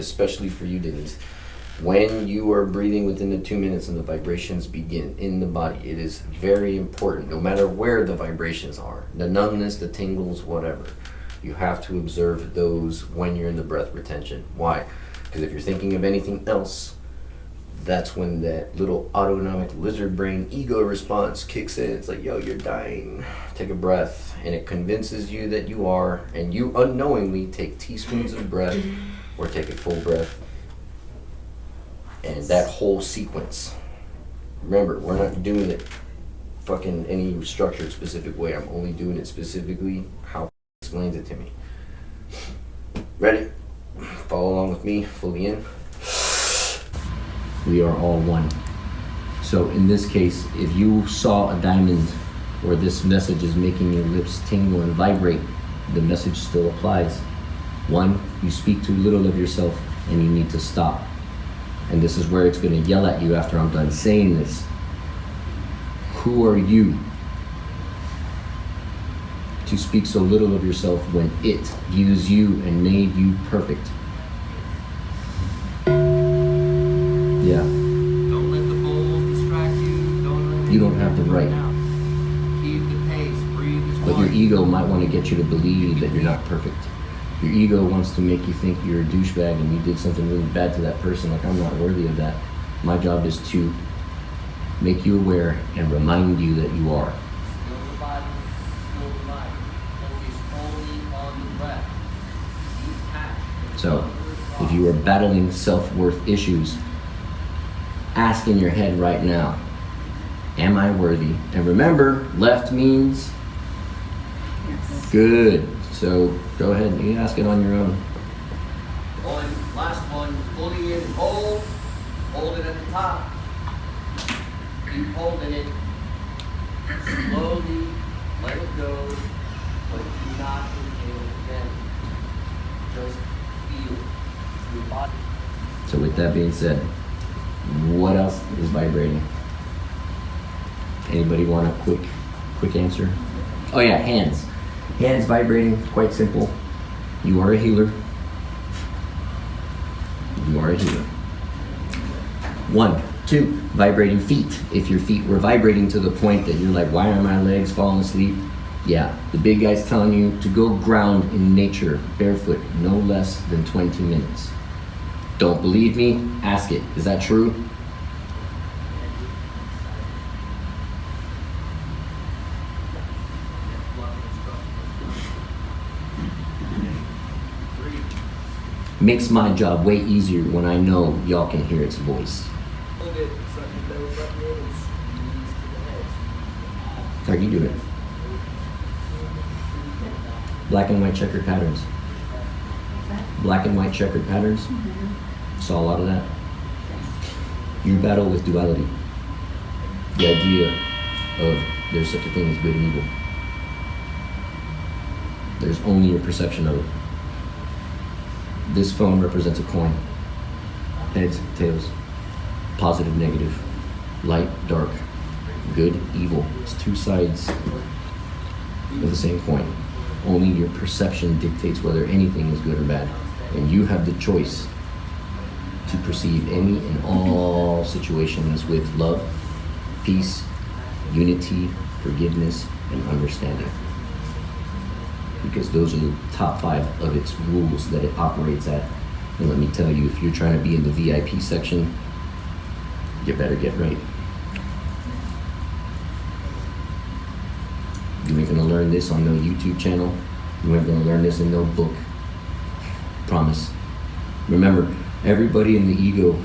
especially for you, Denise. When you are breathing within the 2 minutes and the vibrations begin in the body, it is very important, no matter where the vibrations are, the numbness, the tingles, whatever. You have to observe those when you're in the breath retention. Why? Because if you're thinking of anything else, that's when that little autonomic lizard brain ego response kicks in. It's like, yo, you're dying. Take a breath. And it convinces you that you are, and you unknowingly take teaspoons of breath or take a full breath. And that whole sequence, remember, we're not doing it fucking any structured specific way. I'm only doing it specifically how he explains it to me. Ready? Follow along with me, fully in. We are all one. So in this case, if you saw a diamond or this message is making your lips tingle and vibrate, the message still applies. One, you speak too little of yourself and you need to stop. And this is where it's going to yell at you after I'm done saying this. Who are you to speak so little of yourself when it views you and made you perfect? Yeah. Don't let the bowls distract you. You don't have the right. Keep the pace. Breathe. But your ego might want to get you to believe that you're not perfect. Your ego wants to make you think you're a douchebag and you did something really bad to that person, like I'm not worthy of that. My job is to make you aware and remind you that you are. Still the body, still the mind. Focus only on the breath. Detach. So, if you are battling self-worth issues, ask in your head right now, am I worthy? And remember, left means Yes. good. So go ahead and ask it on your own. One, last one, fully in, hold it at the top. Keep holding it. Slowly let it go, but do not inhale again. Just feel your body. So with that being said, what else is vibrating? Anybody want a quick answer? Oh yeah, hands. Hands vibrating, quite simple. You are a healer. You are a healer. 1, 2, vibrating feet. If your feet were vibrating to the point that you're like, why are my legs falling asleep? Yeah, the big guy's telling you to go ground in nature, barefoot, no less than 20 minutes. Don't believe me? Ask it. Is that true? Makes my job way easier when I know y'all can hear its voice. Hold it, suck your belly button in and squeeze to the head. How you do it? Black and white checkered patterns. Black and white checkered patterns. Saw a lot of that. You battle with duality. The idea of there's such a thing as good and evil. There's only your perception of it. This phone represents a coin. Heads, tails, positive, negative, light, dark, good, evil. It's two sides of the same coin. Only your perception dictates whether anything is good or bad. And you have the choice to perceive any and all situations with love, peace, unity, forgiveness, and understanding. Because those are the top 5 of its rules that it operates at. And let me tell you, if you're trying to be in the VIP section, you better get right. You ain't gonna learn this on no YouTube channel. You ain't gonna learn this in no book. Promise. Remember, everybody in the ego,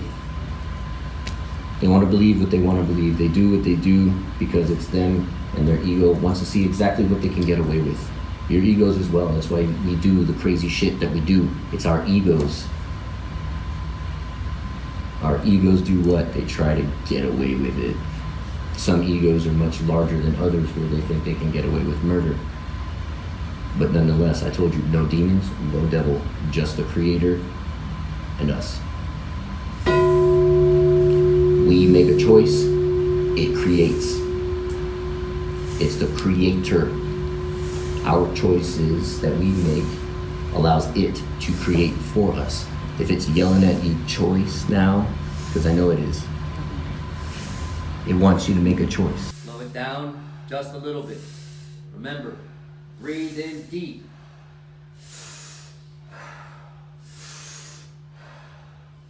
they want to believe what they want to believe. They do what they do because it's them, and their ego wants to see exactly what they can get away with. Your egos as well. That's why we do the crazy shit that we do. It's our egos. Our egos do what? They try to get away with it. Some egos are much larger than others where they think they can get away with murder. But nonetheless, I told you, no demons, no devil, just the Creator and us. We make a choice, it creates. It's the Creator. Our choices that we make allows it to create for us. If it's yelling at you choice now, because I know it is, it wants you to make a choice. Slow it down just a little bit. Remember, breathe in deep.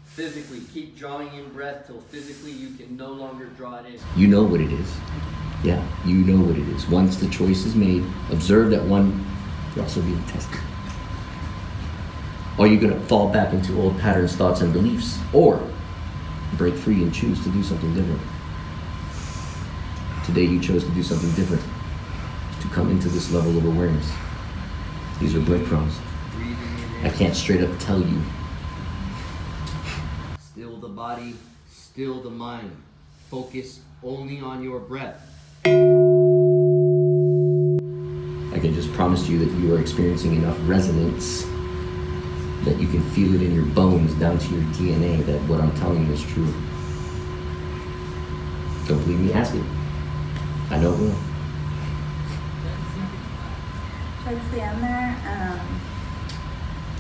Physically, keep drawing in breath till physically you can no longer draw it in. You know what it is. Yeah, you know what it is. Once the choice is made, observe that one, you're also being tested. Are you going to fall back into old patterns, thoughts, and beliefs? Or break free and choose to do something different? Today you chose to do something different, to come into this level of awareness. These are breadcrumbs. I can't straight up tell you. Still the body, still the mind. Focus only on your breath. I can just promise you that you are experiencing enough resonance that you can feel it in your bones down to your DNA that what I'm telling you is true. Don't believe me? Ask it. I know it will. Towards the end there,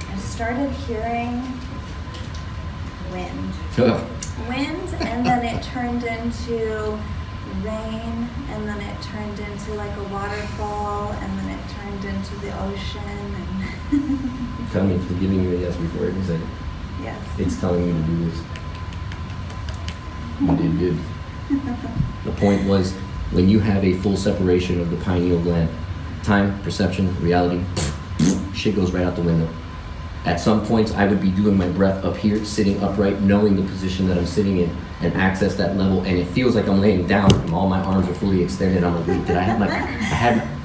I started hearing wind. Wind, and then it turned into rain, and then it turned into like a waterfall, and then it turned into the ocean. And Tell me, it's giving you a yes before every second. yes. It's telling you to do this. You did good. The point was, when you have a full separation of the pineal gland, time, perception, reality, shit goes right out the window. At some points, I would be doing my breath up here, sitting upright, knowing the position that I'm sitting in, and access that level, and it feels like I'm laying down, and all my arms are fully extended. I'm like, wait, did I have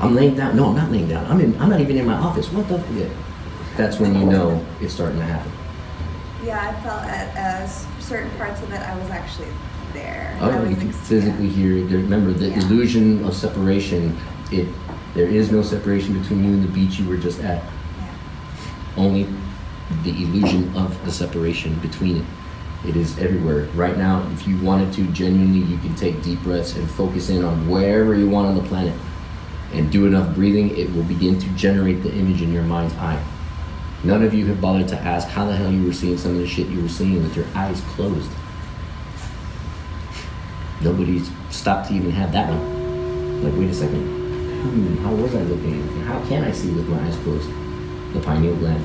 I'm laying down. No, I'm not laying down. I'm not even in my office. What the fuck? That's when you know it's starting to happen. Yeah, I felt at certain parts of it, I was actually there. Oh, I you was can physically hear it. Remember, the Yeah. illusion of separation, there is no separation between you and the beach you were just at. Yeah. Only the illusion of the separation between it. It is everywhere. Right now, if you wanted to, genuinely, you can take deep breaths and focus in on wherever you want on the planet. And do enough breathing, it will begin to generate the image in your mind's eye. None of you have bothered to ask how the hell you were seeing some of the shit you were seeing with your eyes closed. Nobody's stopped to even have that one. Like, wait a second. How was I looking? And how can I see with my eyes closed? The pineal gland.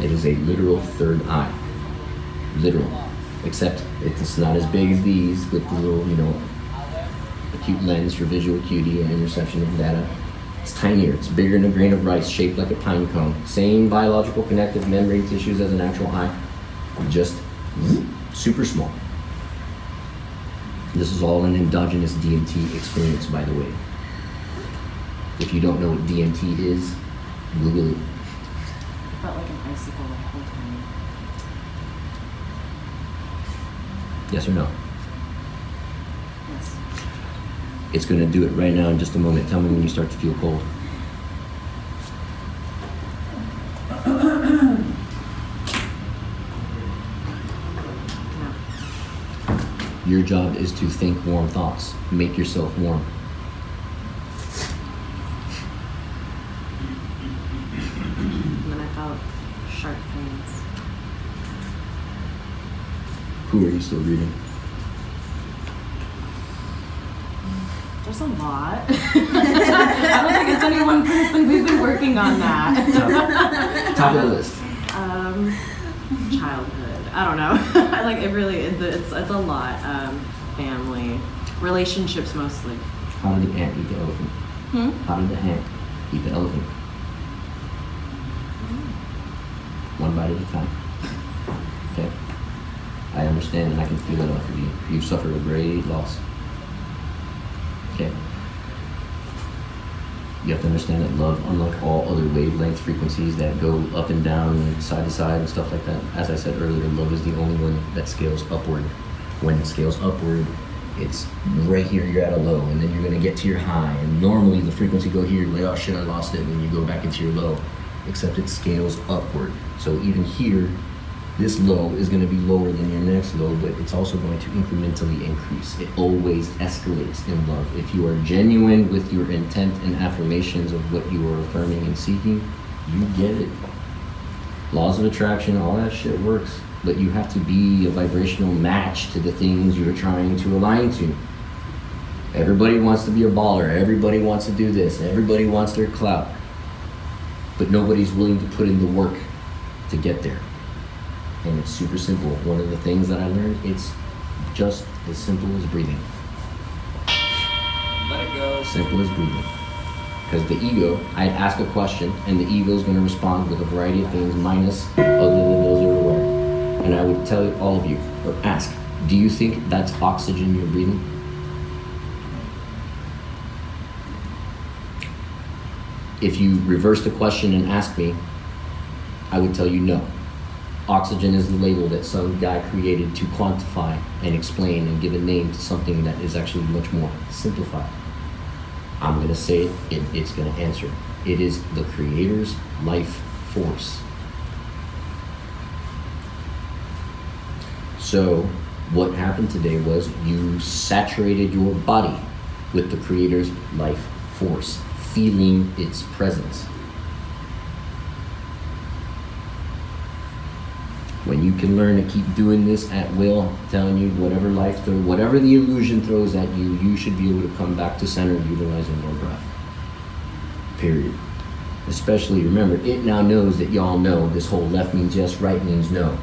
It is a literal third eye. Literal. Except it's not as big as these with the little, acute lens for visual acuity and interception of data. It's tinier. It's bigger than a grain of rice, shaped like a pine cone. Same biological connective membrane tissues as an actual eye, just super small. This is all an endogenous DMT experience, by the way. If you don't know what DMT is, Google it. I felt like an icicle the whole time. Yes or no? Yes. It's going to do it right now in just a moment. Tell me when you start to feel cold. No. Your job is to think warm thoughts. Make yourself warm. And then I felt sharp pains. Who are you still reading? There's a lot. I don't think it's any one person. We've been working on that. Top of the list. Childhood. I don't know. I like it. Really, it's a lot. Family, relationships mostly. How did the ant eat the elephant? How did the ant eat the elephant? One bite at a time. Okay. I understand and I can feel it off of you. You've suffered a great loss. Okay. You have to understand that love, unlike all other wavelength frequencies that go up and down and side to side and stuff like that, as I said earlier, love is the only one that scales upward. When it scales upward, it's right here, you're at a low, and then you're gonna get to your high. And normally the frequency go here, you're like, oh shit, I lost it, and then you go back into your low. Except it scales upward. So even here, this low is going to be lower than your next low, but it's also going to incrementally increase. It always escalates in love. If you are genuine with your intent and affirmations of what you are affirming and seeking, you get it. Laws of attraction, all that shit works, but you have to be a vibrational match to the things you're trying to align to. Everybody wants to be a baller, everybody wants to do this, everybody wants their clout, but nobody's willing to put in the work to get there. And it's super simple. One of the things that I learned, it's just as simple as breathing. Let it go. Simple as breathing. Because the ego, I'd ask a question, and the ego is going to respond with a variety of things, minus other than those that are aware. And I would tell all of you, or ask, do you think that's oxygen you're breathing? If you reverse the question and ask me, I would tell you no. Oxygen is the label that some guy created to quantify and explain and give a name to something that is actually much more simplified. I'm going to say it, it's going to answer. It is the Creator's life force. So what happened today was you saturated your body with the Creator's life force, feeling its presence. When you can learn to keep doing this at will, I'm telling you, whatever life throws, whatever the illusion throws at you, you should be able to come back to center utilizing your breath. Period. Especially, remember, it now knows that y'all know this whole left means yes, right means no.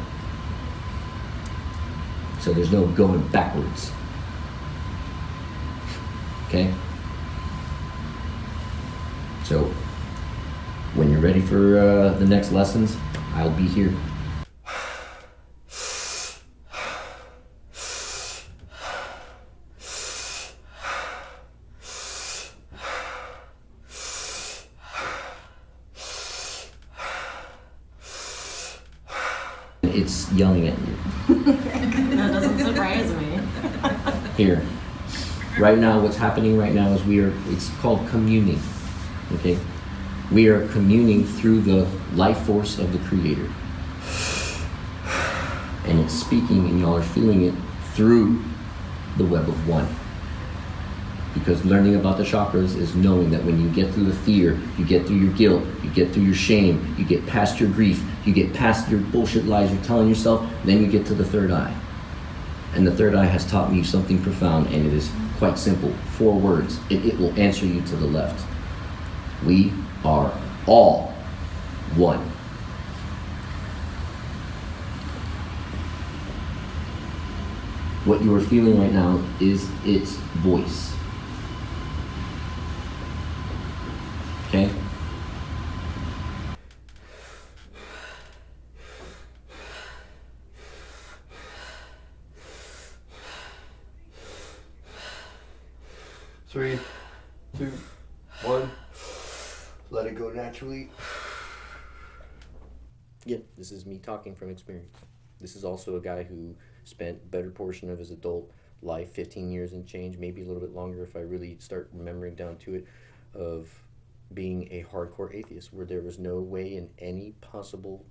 So there's no going backwards. Okay? So, when you're ready for the next lessons, I'll be here. It's yelling at you. That doesn't surprise me. Here. Right now, what's happening right now is it's called communing. Okay? We are communing through the life force of the Creator. And it's speaking, and y'all are feeling it through the web of one. Because learning about the chakras is knowing that when you get through the fear, you get through your guilt, you get through your shame, you get past your grief, you get past your bullshit lies you're telling yourself, then you get to the third eye. And the third eye has taught me something profound, and it is quite simple. 4 words. It will answer you to the left. We are all one. What you are feeling right now is its voice. Okay? Three, 2, 1. Let it go naturally. Yeah, this is me talking from experience. This is also a guy who spent better portion of his adult life, 15 years and change, maybe a little bit longer if I really start remembering down to it, of being a hardcore atheist, where there was no way in any possible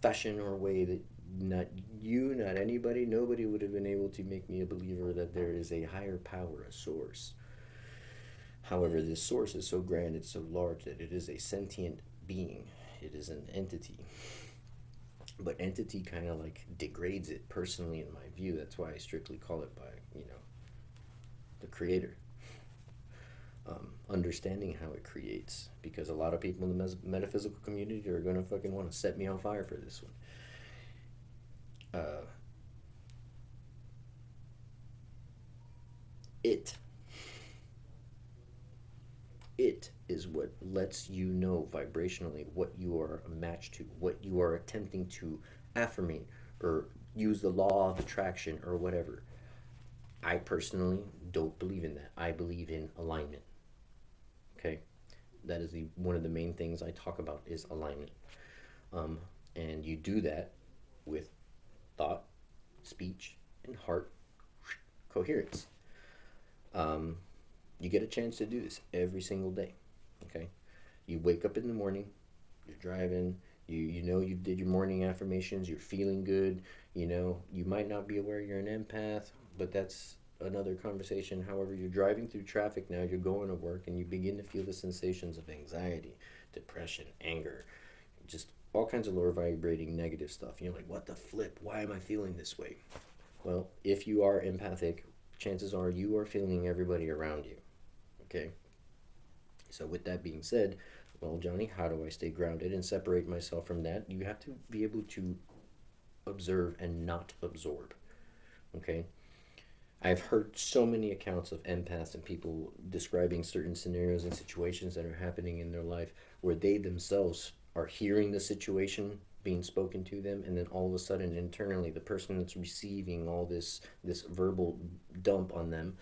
fashion or way that not you, not anybody, nobody would have been able to make me a believer that there is a higher power, a source. However, this source is so grand, it's so large that it is a sentient being. It is an entity. But entity kind of like degrades it personally in my view. That's why I strictly call it by, the Creator. Understanding how it creates. Because a lot of people in the metaphysical community are going to fucking want to set me on fire for this one. It is what lets you know vibrationally what you are a match to, what you are attempting to affirmate or use the law of attraction or whatever. I personally don't believe in that. I believe in alignment. Okay? That is one of the main things I talk about is alignment. And you do that with thought, speech, and heart coherence. You get a chance to do this every single day. Okay? You wake up in the morning, you're driving, you know you did your morning affirmations, you're feeling good, you might not be aware you're an empath, but that's another conversation. However, you're driving through traffic now, you're going to work, and you begin to feel the sensations of anxiety, depression, anger, just all kinds of lower vibrating negative stuff. You're like, what the flip? Why am I feeling this way? Well, if you are empathic, chances are you are feeling everybody around you. Okay? So with that being said, well, Johnny, how do I stay grounded and separate myself from that? You have to be able to observe and not absorb. Okay? I've heard so many accounts of empaths and people describing certain scenarios and situations that are happening in their life where they themselves are hearing the situation being spoken to them, and then all of a sudden internally the person that's receiving all this verbal dump on them,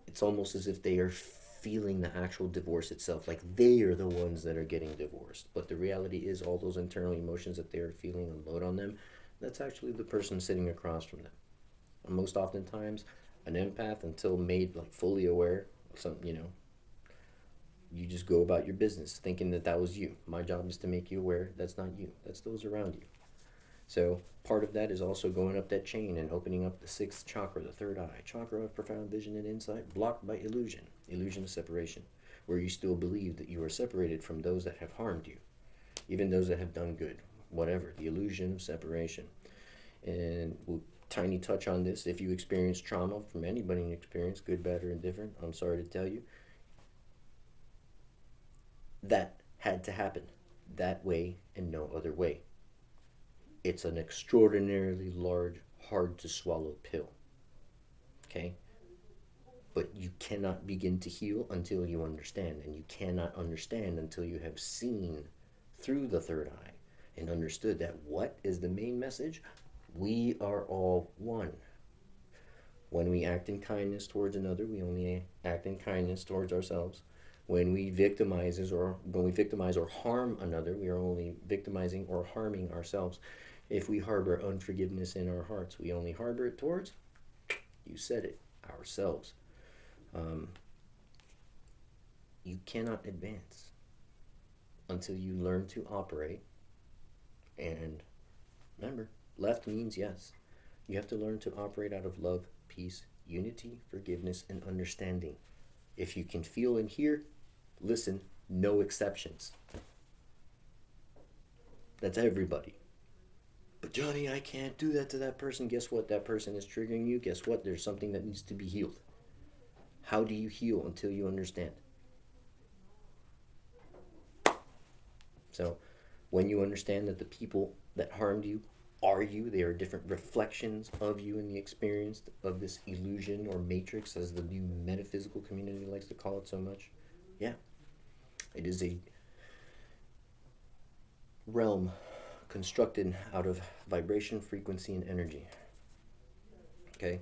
it's almost as if they are feeling the actual divorce itself, like they are the ones that are getting divorced. But the reality is all those internal emotions that they are feeling unload on them, that's actually the person sitting across from them. And most oftentimes, an empath, until made like fully aware of something, you just go about your business thinking that was you. My job is to make you aware that's not you. That's those around you. So part of that is also going up that chain and opening up the sixth chakra, the third eye. Chakra of profound vision and insight, blocked by illusion. Illusion of separation, where you still believe that you are separated from those that have harmed you, even those that have done good, whatever. The illusion of separation. And we'll tiny touch on this. If you experience trauma from anybody in experience, good, bad, or indifferent, I'm sorry to tell you, that had to happen that way and no other way. It's an extraordinarily large, hard to swallow pill. Okay? But you cannot begin to heal until you understand, and you cannot understand until you have seen through the third eye and understood that what is the main message? We are all one. When we act in kindness towards another, we only act in kindness towards ourselves. When we victimize or harm another, we are only victimizing or harming ourselves. If we harbor unforgiveness in our hearts, we only harbor it towards, you said it, ourselves. You cannot advance until you learn to operate. And remember, left means yes. You have to learn to operate out of love, peace, unity, forgiveness, and understanding. If you can feel and hear, listen, no exceptions. That's everybody. But Johnny, I can't do that to that person. Guess what? That person is triggering you. Guess what? There's something that needs to be healed. How do you heal until you understand? So, when you understand that the people that harmed you are you, they are different reflections of you in the experience of this illusion or matrix, as the new metaphysical community likes to call it so much. Yeah. It is a realm constructed out of vibration, frequency, and energy. Okay?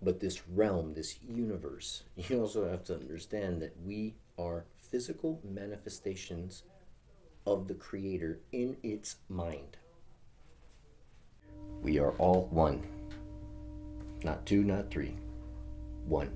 But this realm, this universe, you also have to understand that we are physical manifestations of the Creator in its mind. We are all one. Not two, not three. One.